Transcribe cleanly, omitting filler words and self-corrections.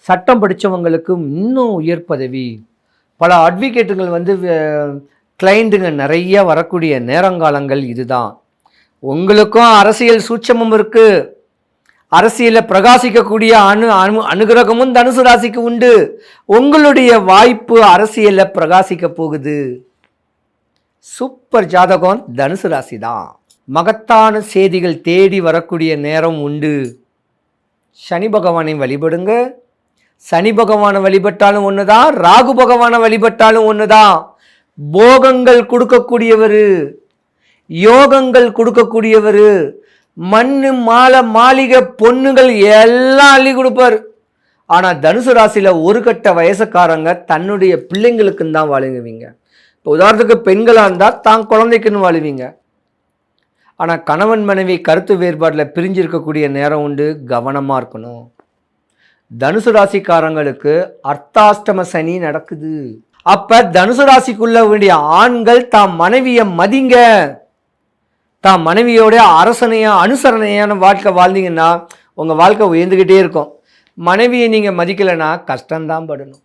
சட்டம் படித்தவங்களுக்கு இன்னும் உயர் பதவி. பல அட்வொகேட்டுகள் வந்து கிளைண்ட்டுங்க நிறைய வரக்கூடிய நேரங்காலங்கள் இதுதான். உங்களுக்கும் அரசியல் சூட்சமும் இருக்குது. அரசியலில் பிரகாசிக்கக்கூடிய அனுகிரகமும் தனுசு ராசிக்கு உண்டு. உங்களுடைய வாய்ப்பு அரசியலில் பிரகாசிக்க போகுது. சூப்பர் ஜாதகம் தனுசு ராசி தான். மகத்தான செய்திகள் தேடி வரக்கூடிய நேரம் உண்டு. சனி பகவானை வழிபடுங்க. சனி பகவானை வழிபட்டாலும் ஒன்று தான், ராகு பகவானை வழிபட்டாலும் ஒன்று தான். போகங்கள் கொடுக்கக்கூடியவர், யோகங்கள் கொடுக்கக்கூடியவர், மண்ணு மாலை மாளிகை பொண்ணுகள் எல்லாம் அள்ளி கொடுப்பார். ஆனால் தனுசு ராசியில் ஒரு கட்ட வயசுக்காரங்க தன்னுடைய பிள்ளைங்களுக்குன்னு தான் வாழுங்குவீங்க. இப்போ உதாரணத்துக்கு பெண்களாக இருந்தால் தான் குழந்தைக்குன்னு வாழுவீங்க. ஆனால் கணவன் மனைவி கருத்து வேறுபாட்டில் பிரிஞ்சிருக்கக்கூடிய நேரம் உண்டு. கவனமாக இருக்கணும். தனுசு ராசிக்காரங்களுக்கு அர்த்தாஷ்டம சனி நடக்குது. அப்போ தனுசு ராசிக்குள்ள வேண்டிய ஆண்கள் தாம் மனைவியை மதிங்க. தான் மனைவியோட அனுசரணையான வாழ்க்கை வாழ்ந்தீங்கன்னா உங்கள் வாழ்க்கை உயர்ந்துக்கிட்டே இருக்கும். மனைவியை நீங்கள் மதிக்கலைன்னா கஷ்டம்தான் படணும்.